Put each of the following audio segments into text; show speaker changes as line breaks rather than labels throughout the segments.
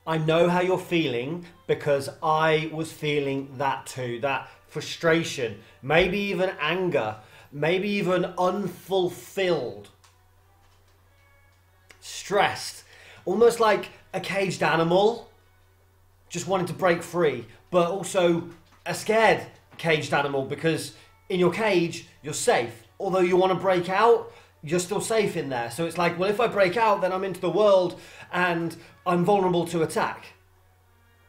I know how you're feeling because I was feeling that too. That frustration, maybe even anger, maybe even unfulfilled, stressed, almost like a caged animal just wanting to break free, but also a scared caged animal because in your cage you're safe. Although you want to break out, you're still safe in there. So it's like, well, if I break out, then I'm into the world and I'm vulnerable to attack.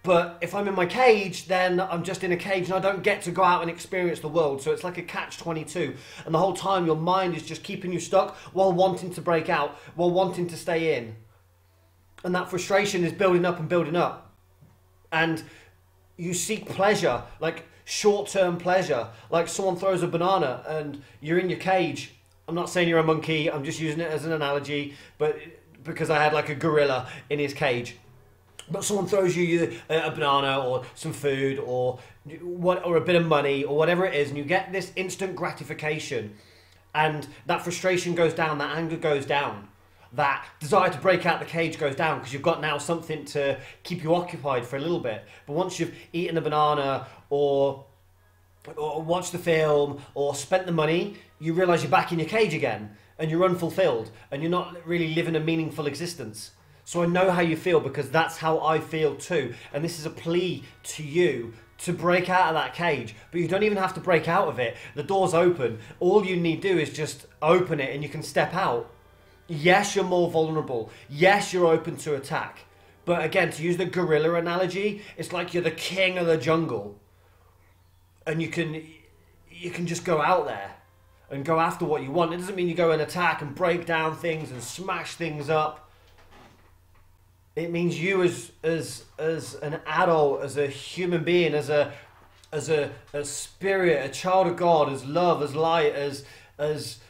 But if I'm in my cage, then I'm just in a cage and I don't get to go out and experience the world. So it's like a catch-22. And the whole time your mind is just keeping you stuck while wanting to break out, while wanting to stay in. And that frustration is building up and building up. And you seek pleasure, like short-term pleasure. Like someone throws a banana and you're in your cage. I'm not saying you're a monkey, I'm just using it as an analogy, but because I had like a gorilla in his cage. But someone throws you a banana or some food or a bit of money or whatever it is, and you get this instant gratification, and that frustration goes down, that anger goes down, that desire to break out the cage goes down because you've got now something to keep you occupied for a little bit. But once you've eaten a banana or watched the film or spent the money, you realise you're back in your cage again and you're unfulfilled and you're not really living a meaningful existence. So I know how you feel because that's how I feel too. And this is a plea to you to break out of that cage. But you don't even have to break out of it. The door's open. All you need to do is just open it and you can step out. Yes, you're more vulnerable. Yes, you're open to attack. But again, to use the gorilla analogy, it's like you're the king of the jungle. And you can just go out there and go after what you want. It doesn't mean you go and attack and break down things and smash things up. It means you as an adult, as a human being, as a spirit, a child of God, as love, as light, as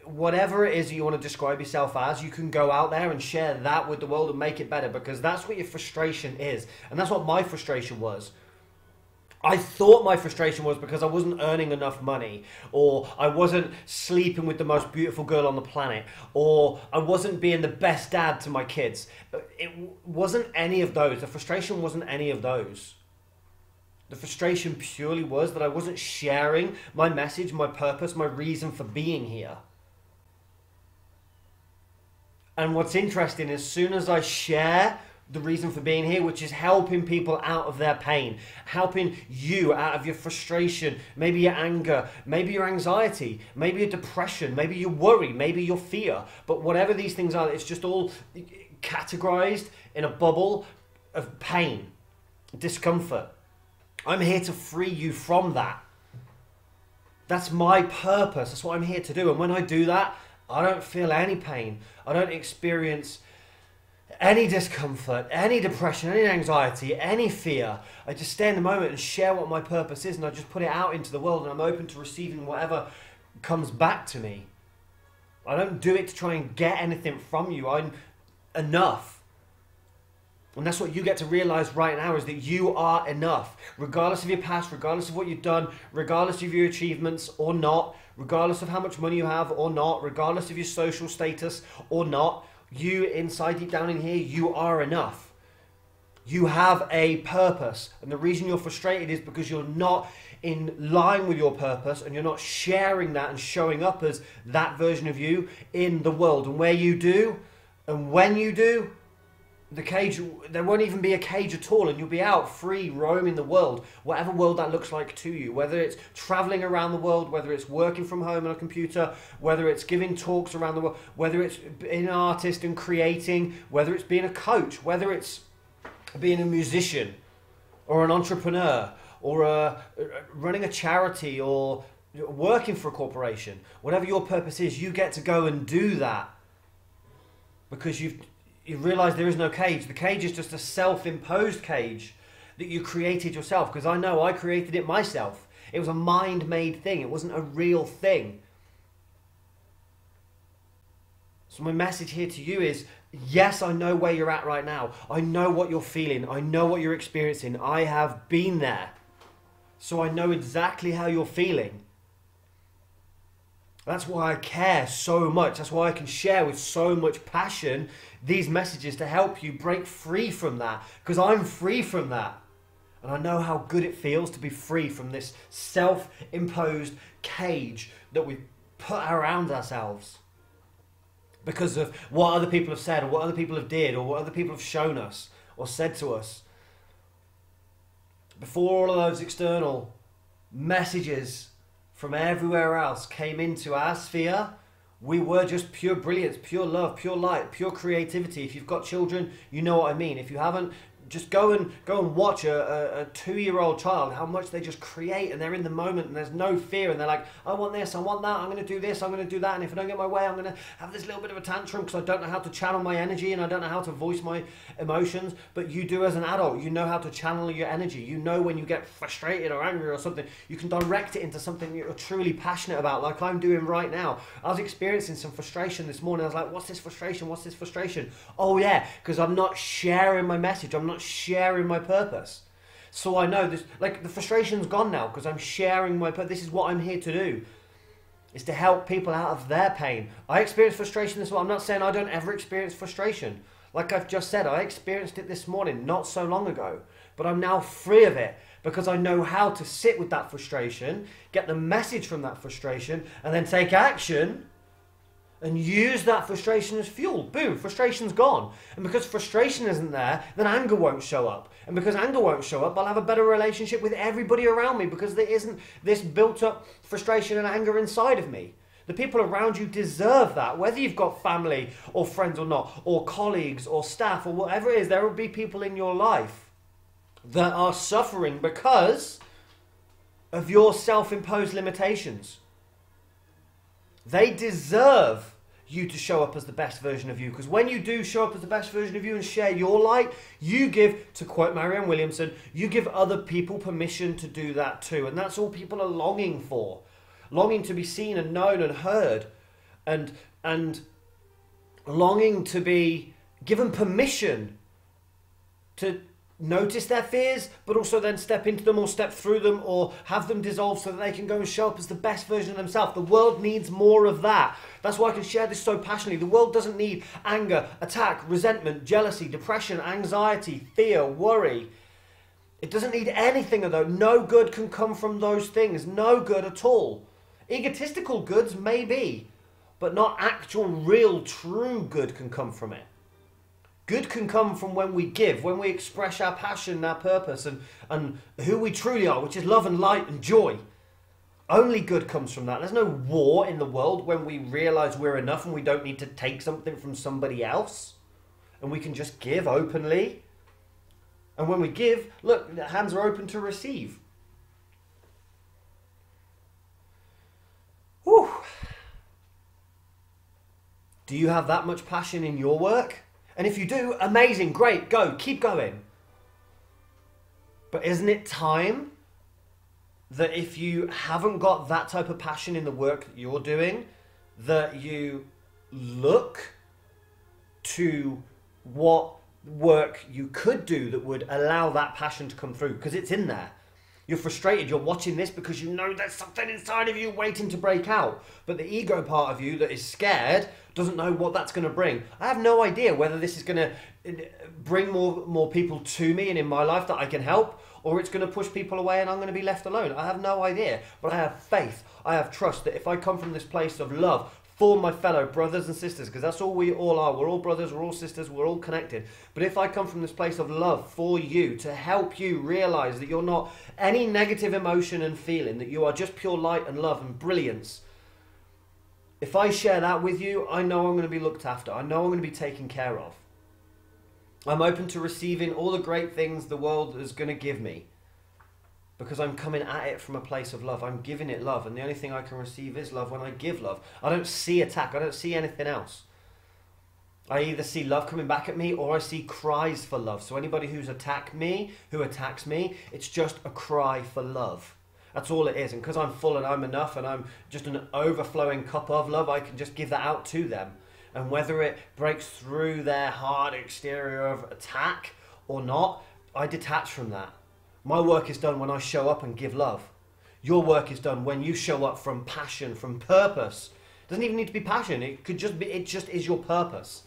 whatever it is you want to describe yourself as, you can go out there and share that with the world and make it better, because that's what your frustration is. And that's what my frustration was. I thought my frustration was because I wasn't earning enough money, or I wasn't sleeping with the most beautiful girl on the planet, or I wasn't being the best dad to my kids. It wasn't any of those. The frustration wasn't any of those. The frustration purely was that I wasn't sharing my message, my purpose, my reason for being here. And what's interesting, as soon as I share the reason for being here, which is helping people out of their pain, helping you out of your frustration, maybe your anger, maybe your anxiety, maybe your depression, maybe your worry, maybe your fear. But whatever these things are, it's just all categorized in a bubble of pain, discomfort. I'm here to free you from that. That's my purpose. That's what I'm here to do. And when I do that, I don't feel any pain. I don't experience any discomfort, any depression, any anxiety, any fear. I just stay in the moment and share what my purpose is, and I just put it out into the world, and I'm open to receiving whatever comes back to me. I don't do it to try and get anything from you. I'm enough. And that's what you get to realize right now, is that you are enough. Regardless of your past, regardless of what you've done, regardless of your achievements or not, regardless of how much money you have or not, regardless of your social status or not, you inside, deep down in here, you are enough. You have a purpose. And the reason you're frustrated is because you're not in line with your purpose, and you're not sharing that and showing up as that version of you in the world. And where you do, and when you do, the cage, there won't even be a cage at all, and you'll be out free roaming the world, whatever world that looks like to you, whether it's traveling around the world, whether it's working from home on a computer, whether it's giving talks around the world, whether it's being an artist and creating, whether it's being a coach, whether it's being a musician or an entrepreneur or running a charity or working for a corporation. Whatever your purpose is, you get to go and do that because you realize there is no cage. The cage is just a self-imposed cage that you created yourself, because I know I created it myself. It was a mind-made thing. It wasn't a real thing. So my message here to you is, yes, I know where you're at right now. I know what you're feeling. I know what you're experiencing. I have been there. So I know exactly how you're feeling. That's why I care so much. That's why I can share with so much passion these messages to help you break free from that. Because I'm free from that. And I know how good it feels to be free from this self-imposed cage that we put around ourselves. Because of what other people have said, or what other people have did, or what other people have shown us, or said to us. Before all of those external messages from everywhere else came into our sphere, we were just pure brilliance, pure love, pure light, pure creativity. If you've got children, you know what I mean. If you haven't, just go and watch a 2-year-old child, how much they just create, and they're in the moment and there's no fear, and they're like, I want this, I want that, I'm going to do this, I'm going to do that, and if I don't get my way, I'm going to have this little bit of a tantrum because I don't know how to channel my energy and I don't know how to voice my emotions. But you do as an adult. You know how to channel your energy. You know when you get frustrated or angry or something, you can direct it into something you're truly passionate about, like I'm doing right now. I was experiencing some frustration this morning. I was like, what's this frustration? What's this frustration? Oh yeah, because I'm not sharing my message. I'm not sharing my purpose. So I know this, like, the frustration's gone now because I'm sharing my purpose. This is what I'm here to do, is to help people out of their pain. I experience frustration this morning. I'm not saying I don't ever experience frustration. Like I've just said, I experienced it this morning not so long ago, but I'm now free of it because I know how to sit with that frustration, get the message from that frustration, and then take action and use that frustration as fuel. Boom, frustration's gone. And because frustration isn't there, then anger won't show up. And because anger won't show up, I'll have a better relationship with everybody around me because there isn't this built up frustration and anger inside of me. The people around you deserve that, whether you've got family or friends or not, or colleagues or staff or whatever it is. There will be people in your life that are suffering because of your self-imposed limitations. They deserve you to show up as the best version of you, because when you do show up as the best version of you and share your light, you give, to quote Marianne Williamson, you give other people permission to do that too. And that's all people are longing for. Longing to be seen and known and heard, and longing to be given permission to notice their fears, but also then step into them or step through them or have them dissolve so that they can go and show up as the best version of themselves. The world needs more of that. That's why I can share this so passionately. The world doesn't need anger, attack, resentment, jealousy, depression, anxiety, fear, worry. It doesn't need anything of those. No good can come from those things. No good at all. Egotistical goods maybe, but not actual, real, true good can come from it. Good can come from when we give, when we express our passion and our purpose and who we truly are, which is love and light and joy. Only good comes from that. There's no war in the world when we realize we're enough and we don't need to take something from somebody else. And we can just give openly. And when we give, look, the hands are open to receive. Whew. Do you have that much passion in your work? And if you do, amazing, great, go, keep going. But isn't it time that if you haven't got that type of passion in the work that you're doing, that you look to what work you could do that would allow that passion to come through? Because it's in there. You're frustrated, you're watching this because you know there's something inside of you waiting to break out. But the ego part of you that is scared doesn't know what that's going to bring. I have no idea whether this is going to bring more people to me and in my life that I can help, or it's going to push people away and I'm going to be left alone. I have no idea. But I have faith, I have trust that if I come from this place of love for my fellow brothers and sisters, because that's all we all are. We're all brothers, we're all sisters, we're all connected. But if I come from this place of love for you, to help you realize that you're not any negative emotion and feeling, that you are just pure light and love and brilliance, if I share that with you, I know I'm going to be looked after. I know I'm going to be taken care of. I'm open to receiving all the great things the world is going to give me, because I'm coming at it from a place of love. I'm giving it love, and the only thing I can receive is love when I give love. I don't see attack. I don't see anything else. I either see love coming back at me, or I see cries for love. So anybody who attacks me, it's just a cry for love. That's all it is. And because I'm full and I'm enough and I'm just an overflowing cup of love, I can just give that out to them. And whether it breaks through their hard exterior of attack or not, I detach from that. My work is done when I show up and give love. Your work is done when you show up from passion, from purpose, It doesn't even need to be passion. It could just be, it just is your purpose.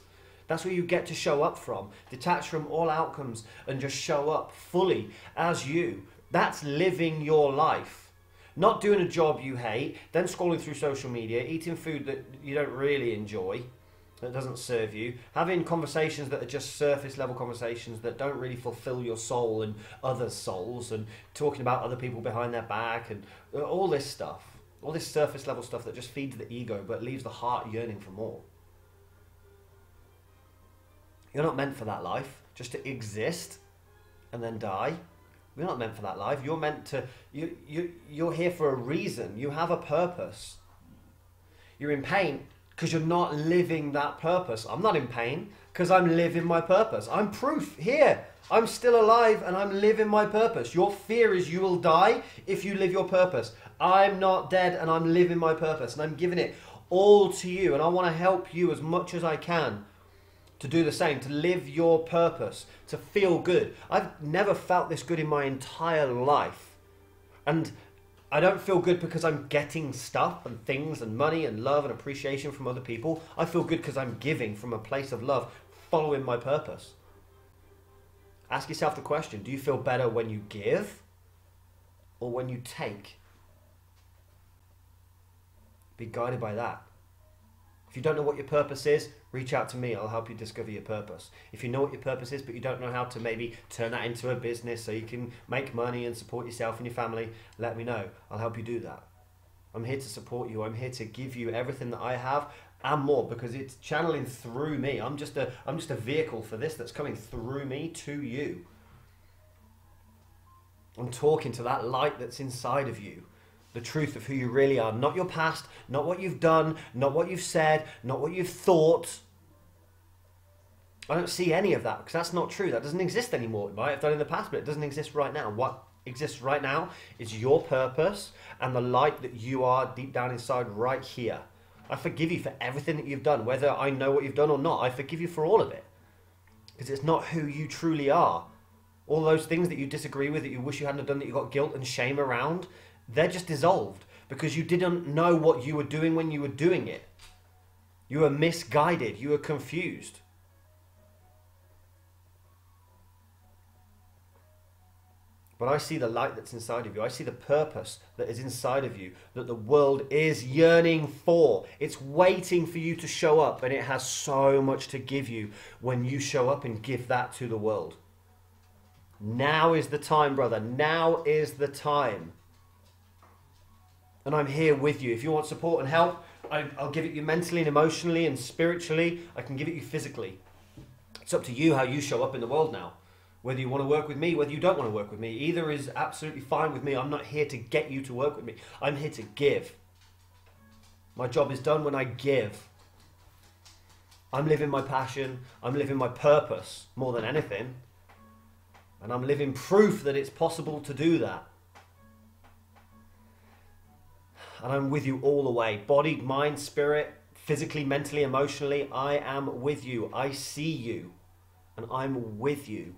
That's where you get to show up from. Detach from all outcomes and just show up fully as you. That's living your life. Not doing a job you hate, then scrolling through social media, eating food that you don't really enjoy, that doesn't serve you, having conversations that are just surface level conversations that don't really fulfill your soul and others' souls, and talking about other people behind their back, and all this stuff, all this surface level stuff that just feeds the ego but leaves the heart yearning for more. You're not meant for that life, just to exist and then die. You're not meant for that life. You're meant to, you're here for a reason. You have a purpose. You're in pain because you're not living that purpose. I'm not in pain because I'm living my purpose. I'm proof here. I'm still alive and I'm living my purpose. Your fear is you will die if you live your purpose. I'm not dead and I'm living my purpose, and I'm giving it all to you, and I want to help you as much as I can to do the same, to live your purpose, to feel good. I've never felt this good in my entire life. And I don't feel good because I'm getting stuff and things and money and love and appreciation from other people. I feel good because I'm giving from a place of love, following my purpose. Ask yourself the question, do you feel better when you give or when you take? Be guided by that. If you don't know what your purpose is, reach out to me. I'll help you discover your purpose. If you know what your purpose is, but you don't know how to maybe turn that into a business so you can make money and support yourself and your family, let me know. I'll help you do that. I'm here to support you. I'm here to give you everything that I have and more, because it's channeling through me. I'm just a vehicle for this that's coming through me to you. I'm talking to that light that's inside of you. The truth of who you really are, not your past, not what you've done, not what you've said, not what you've thought. I don't see any of that because that's not true. That doesn't exist anymore. It might have done in the past, but it doesn't exist right now. What exists right now is your purpose and the light that you are deep down inside right here. I forgive you for everything that you've done, whether I know what you've done or not. I forgive you for all of it because it's not who you truly are. All those things that you disagree with, that you wish you hadn't done, that you got guilt and shame around, they're just dissolved because you didn't know what you were doing when you were doing it. You were misguided. You were confused. But I see the light that's inside of you. I see the purpose that is inside of you, that the world is yearning for. It's waiting for you to show up, and it has so much to give you when you show up and give that to the world. Now is the time, brother. Now is the time. And I'm here with you. If you want support and help, I'll give it you mentally and emotionally and spiritually. I can give it you physically. It's up to you how you show up in the world now. Whether you want to work with me, whether you don't want to work with me. Either is absolutely fine with me. I'm not here to get you to work with me. I'm here to give. My job is done when I give. I'm living my passion. I'm living my purpose more than anything. And I'm living proof that it's possible to do that. And I'm with you all the way. Body, mind, spirit, physically, mentally, emotionally. I am with you. I see you. And I'm with you.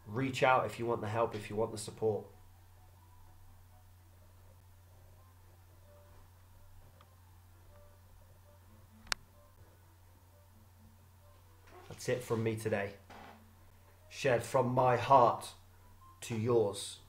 Reach out if you want the help, if you want the support. That's it from me today. Shared from my heart to yours.